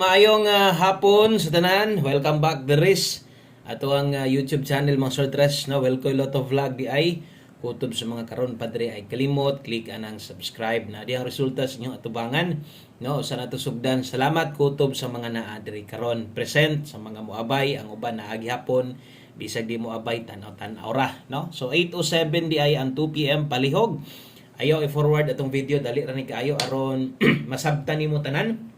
Maayong hapon sa tanan. Welcome back Deris. Ato ang YouTube channel mga sortres no. Welcome lot of vlog di ay kutob sa mga karon padre ay kalimot click anang subscribe na di ang resulta sa inyong atubangan no sa nato sugdan. Salamat kutob sa mga naa diri karon present sa mga moabay ang uban na agyapon bisag di mo abay tan-aw ra no. So 8:07 di ay ang 2 PM palihog. Ayo i-forward atong video dali ra ni kaayo aron masabtan nimo tanan.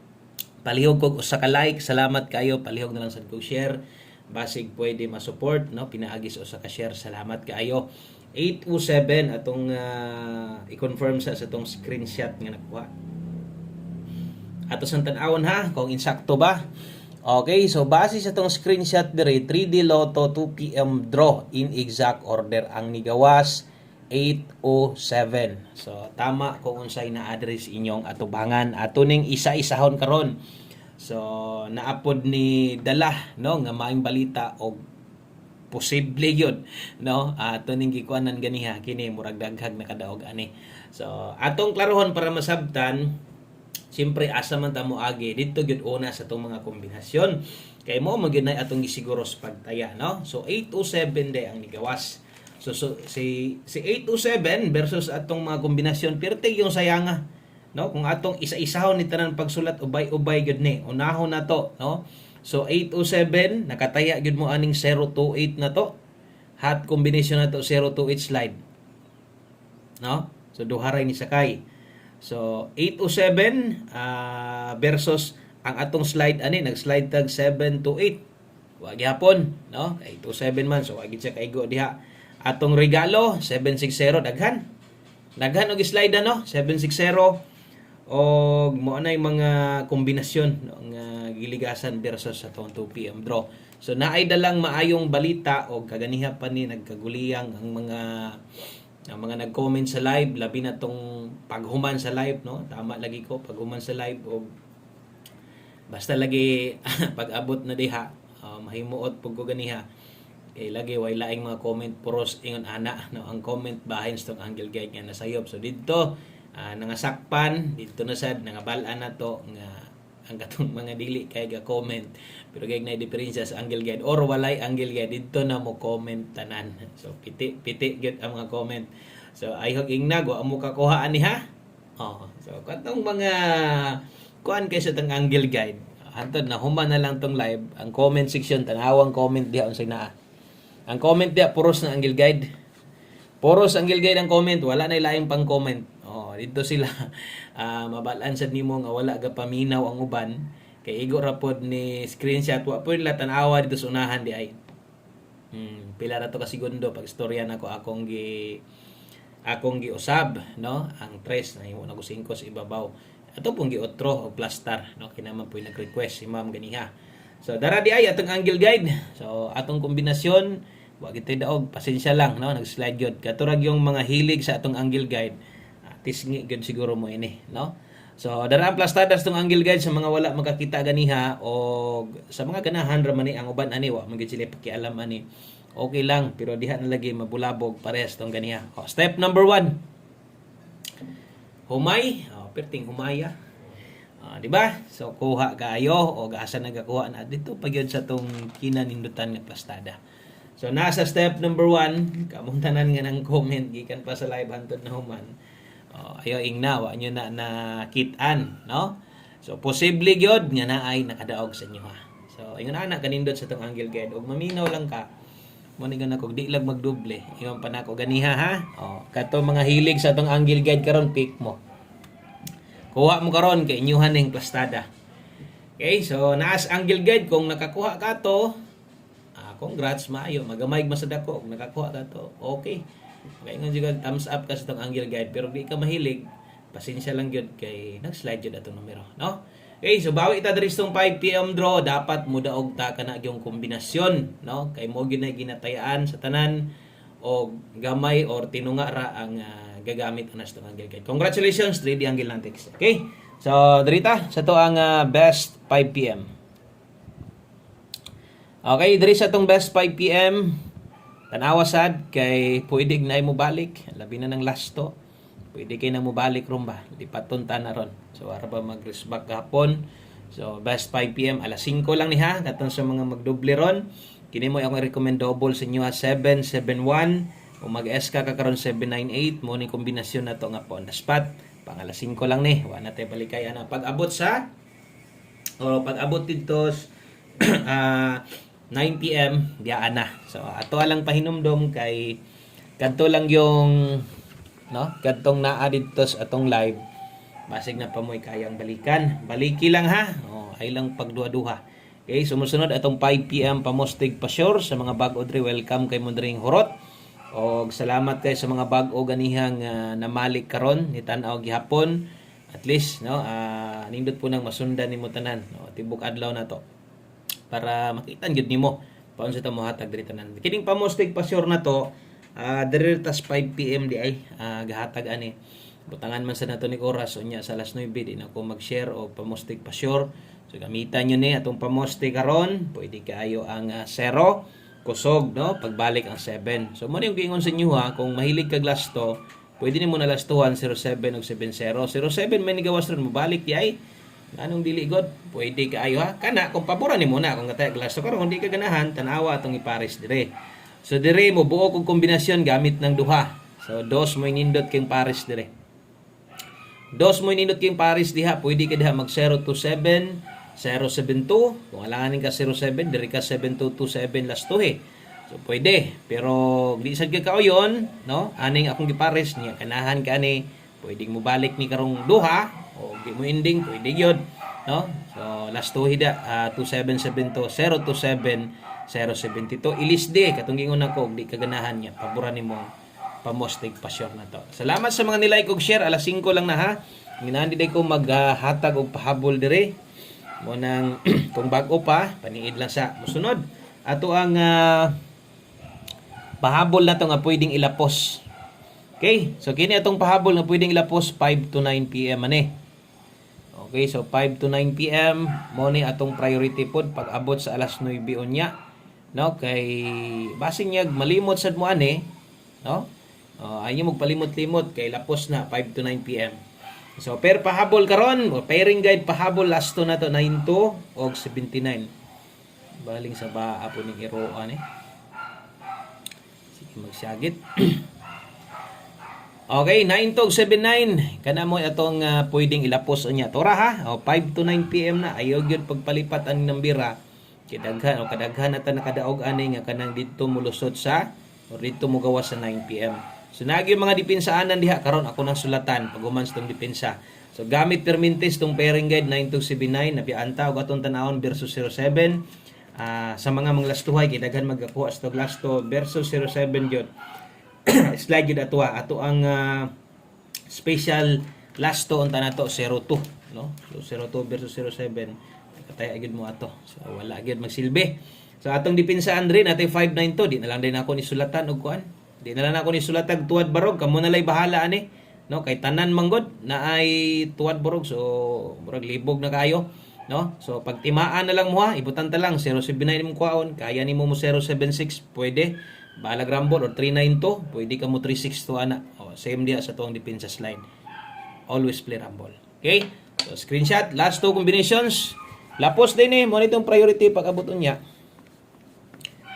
Palihog kog usa ka like, salamat kayo. Palihog na lang sad kog share. Basig pwede ma-support no, pinaagis usa ka share. Salamat kaayo. 8:07 atong i-confirm sa atong screenshot nga nakuha. Ato sang tan-awon ha kung insakto ba. Okay, so base sa atong screenshot dire 3D Lotto 2 PM draw in exact order ang nigawas 8:07. So tama kung unsay na-address inyong atubangan. Ato ning isa-isahon karon. So naapod ni dala no nga maayong balita og posible yun no. Ato ning gikuanan ganiha kini murag daghag na kadaog ani. So atong klarohon para masabtan. Siyempre asa man ta moagi dito gyud una sa atong mga kombinasyon. Kay mo magyud atong gisiguro sa pagtaya no. So 8:07 day ang nigawas. So si 8:07 versus atong mga kombinasyon pertig yung sayanga no kung atong isa-isahon ni tanan pagsulat ubay-ubay gyud ni unahon na to no. So 8:07 nakataya gyud mo aning 028 na to hot combination na to 028 slide no. So duharay ni sakay. So 8:07 versus ang atong slide ani nag-slide tag 728 wa gyapon no. 8:07 man so wa gid siya kaigo diha. Atong regalo 760 daghan og slide no 760 og mo anay mga kombinasyon no, nga giligasan versus atong 2 PM draw. So naay dalang maayong balita og kaganiha pa ni nagkaguliyang ang mga nag-comment sa live labi na tong paghuman sa live no. Tama lagi ko paghuman sa live og basta lagi pag-abot na diha mahimuot pug ko ganiha. Lagi way laing mga comment puros ingon ana no ang comment bahin sa tong angle guide nga nasayop. So dito nangasakpan dito na sad nangabalan na to nga ang katong mga dili kay ga comment pero kay na diferensya sa angle guide or walay angle guide dito na mo comment tanan. So piti gyud ang mga comment. So I hope ingna wa mo kakuha ani ha. So katong mga kuan kay sa tong angle guide hantod na human na lang tong live ang comment section tanawang comment diha unsay naa. Ang comment diya, puros na angle guide. Puros angle guide ang comment. Wala na ilaing pang comment. Dito sila. Mabalaan sad nimo nga wala ga paminaw ang uban. Kay igo rapod ni screenshot. Wa po nila tanawa dito sa unahan di ay. Pila ra to ka segundo. Pag istorya na ko akong giusab. No? Ang 3 na himo na ko 5 sa ibabaw. Ato pong giotro o plastar. No? Kinaman po nag-request si ma'am ganiha. So dara di ay atong angle guide. So atong kombinasyon wa gitoy daog pasensya lang no nag-slide gyud. Katurag yung mga hilig sa atong angle guide. Tisngi gyud siguro mo ini no. So dara ang plastada sa atong angle guide sa mga wala makakita ganiha o sa mga ganahan ra man ni ang uban ani wa man gyud sila pakialam ani. Okay lang pero diha na lagi mabulabog parehas tong ganiha. Step number 1. Humay, perting humaya. Di ba? So kuha kayo o asa nagakuha na dito pagyud sa tong kinanindutan nga plastada. So nasa step number 1, kamong tanan nga nang comment gikan pa sa live hantod na human. Ayo ingna wa nyo na nakit-an, no? So posible gyud nga naay nakadaog sa inyo ha. So ingon ana kanindot sa tong angle guide og maminaw lang ka. Mo ni ganako di lang magdoble. Ingon pa nako ganiha ha. Kato mga hilig sa tong angle guide karon pick mo. Kuha mo karon kay inyuhan ning plastada. Okay, so naas angle guide kung nakakuha ka to, congrats maayo, magamay masad ako kung nakakuha ka to. Okay. Kay nga jud thumbs up ka sa tong angle guide pero di ka mahilig, pasensya lang gyud kay nag-slide jud atong numero, no? Okay, so bawi ta diri sa 5 PM draw, dapat mudaog ta kana gyung kombinasyon, no? Kay mo gyud na ginatayaan sa tanan o gamay or tinunga ra ang gagamit anas tong angle guide. Congratulations 3D angle ng text. Okay? So dirita sa to ang best 5 PM. Okay, diri sa tong best 5 PM. Tanawa sad kay pwede na mo balik. Labi na ng last to. Pwede kay na mo balik ron ba? Lipaton ta na ron. So ara ba mag-respect gahapon So best 5 PM alas 5 lang ni ha katong sa mga magdoble ron. Kini mo akong recommend double sa inyo ha 771 o mag-SK ka karon 798 mo ni kombinasyon na to nga po on the spot. Pang alas 5 lang ni. Wa na tay balikay ana pag-abot sa pag-abot dito 9 PM biyaan na. So ato lang pahinumdom kay kadto lang yung kadtong naa dito sa atong live. Basig na pa mo'y kayang balikan. Baliki lang ha. Ay lang pagduha-duha. Okay, sumusunod atong 5 PM pamostig pa sure sa mga bag-o diri. Welcome kay mo diring horot. Og salamat kay sa mga bag-o ganihang namalik karon ni tan-aw gihapon. At least nindot po nang masundan nimo tanan. Tibok adlaw na to. Para makita gyud nimo paun sa ta mohatag diri tanan. Kining pamostig pa sure na to diri tas 5 PM di ay gahatag ani. Butangan man sa nato ni oras unya sa alas 9 di na ko mag-share og pamostig pa sure. So gamitan niyo ni atong pamostig karon, pwede kaayo ang 0 kusog pagbalik ang 7. So mo ni giingon sa inyo ha kung mahilig kag lasto, pwede nimo na lastuhan 07 ug 70. 07 may nigawas ron mobalik di ay. Anong dili god? Pwede kaayo ha. Kana kung paboran nimo na kung katay lasto karon kung di ka ganahan tan-awa atong ipares dire. So dire mo buo kog kombinasyon gamit ng duha. So dos mo nindot king pares dire. Dos mo nindot king pares diha, pwede ka diha mag 027, 072. Kung alanganin ka 07, dire ka 7227 lastuhe. So pwede, pero di sad ka yon, aning akong gipares niya kanahan ka ni, pwedeng mo balik ni karong duha o di mo ending, pwede gyud, So lastuhe da 2772 027 072 ilisde katong gingon nako di kaganahan niya paboran nimo pamostig pa sure na to. Salamat sa mga nilike og share alas 5 lang na ha. Ginandi day ko maghatag og pahabol dire. Mo nang kung bag-o pa paniid lang sa mosunod. Ato ang pahabol na to nga pwedeng ilapos. Okay? So kini atong pahabol nga pwedeng ilapos 5 to 9 PM ani. Okay, so 5 to 9 PM mo ni atong priority pod pag abot sa alas 9 unya. Kay basing yag malimot sad mo ani, ayo magpalimot-limot kay lapos na 5 to 9 PM. So per pahabol karon, pairing guide pahabol lasto na to 92 og 79. Baling sa baa po ning iroan Sige magsagit. Okay, 9 to 79. Kana mo atong pwedeng ilapos unya. Tora ha. 5 to 9 PM na ayo gyud pagpalipat ani ng bira. Kadaghan na ta nakadaog ani nga kanang didto mulusot sa o didto mo gawas sa 9 PM. So naagi mga dipensaanan diha karon ako nang sulatan paguman sa tong depensa. So gamit permintes tong pairing guide 9279 napianta og atong tanawon versus 07. Sa mga manglastuhay kay daghan magakuha sa tog lasto versus 07 gyud. Slide yun ato ang special lasto unta nato 02 so 02 versus 07 katay agad mo ato so wala agad magsilbi so atong dipensaan rin natay 592 di na lang din ako ni sulatan og kuan di na lang ako ni sulatan tuwad barog kamo na lay bahala ani kay tanan manggod na ay tuwad barog so murag libog na kayo so pagtimaan na lang mo ha ibutan ta lang 079 mo kuaon kaya nimo mo 076 pwede balag rumble or 392 pwede ka mo 362 ana same dia sa tuang depensa slide always play rumble okay so screenshot last two combinations lapos din mo nitong priority pag abot unya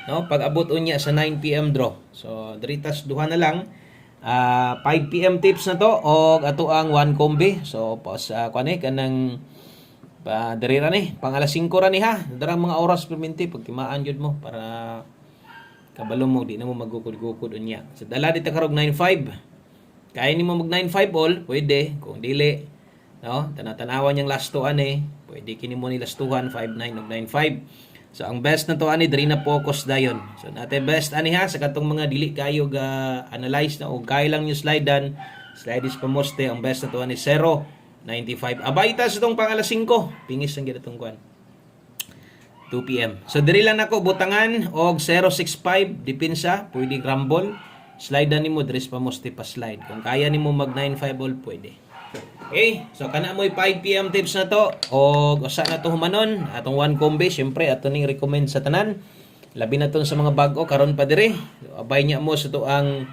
pag abot unya sa 9 PM draw so diritas duha na lang 5 PM tips na to og ato ang 1 combi so pas kanang dirira ni pang alas 5 ra ni ha darang mga oras perminti pag timaan jud mo para kabalo mo di na mo magukod-gukod unya. So dala dito karog 95. Kaya nimo mag 95 all, pwede kung dili. Tanatanawan yang lasto ani, pwede kini mo ni lastuhan 59 ug 95. So ang best na to ani diri na focus dayon. So nate best ani ha sa katong mga dili kayo ga analyze na og kay lang yung slidean. Slide is pamoste ang best na to ani 0.95. Abayta sa tong pang alas 5. Pingis ang gid atong kuan. 2 PM. So diri lang nako butangan og 065 depensa, pwede rumble. Slide na nimo diri pa mo pa slide. Kung kaya nimo mag 95 all pwede. Okay, so kana mo'y 5 PM tips na to og usa na to humanon atong 1 combi syempre ato ning recommend sa tanan. Labi na ton sa mga bag-o karon pa diri. So, abay niya mo sa to ang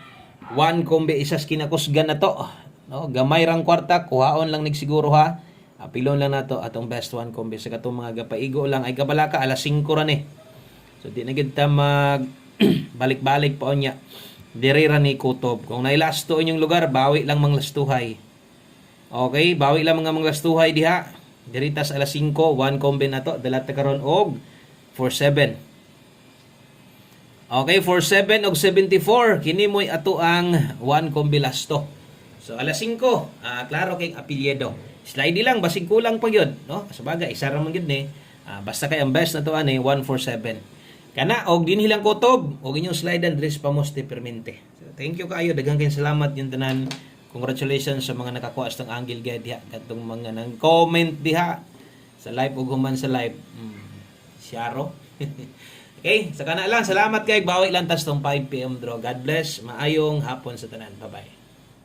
1 combi isas kinakusgan na to. Gamay rang kwarta kuhaon lang nig siguro ha. Pilon lang nato atong best one combi sa katong mga gapaigo lang ay kabalaka alas 5 ra ni. So di na gid ta mag balik-balik pa unya. Diri ra ni kutob. Kung nailasto inyong lugar, bawi lang manglastuhay. Okay, bawi lang mga manglastuhay diha. Diri tas alas 5, one combi na to, dala ta karon og 47. Okay, 47 og 74 kini mo'y ato ang one combi lasto. So alas 5, klaro kay apelyido. Slide lang basig kulang pa gyud, no? Sa bagay isa ra man gyud ni. Basta kay ang best na to ani 147. Kana og dinhi lang kutob og inyong slide and dress pamoste permente. So, thank you kaayo, daghang kayong salamat yung tanan. Congratulations sa mga nakakuha sa angle guide diha katong mga nang comment diha sa live ug human sa live. Syaro. Okay, sa kana lang salamat kay bawi lang tas tong 5 PM draw. God bless. Maayong hapon sa tanan. Bye-bye.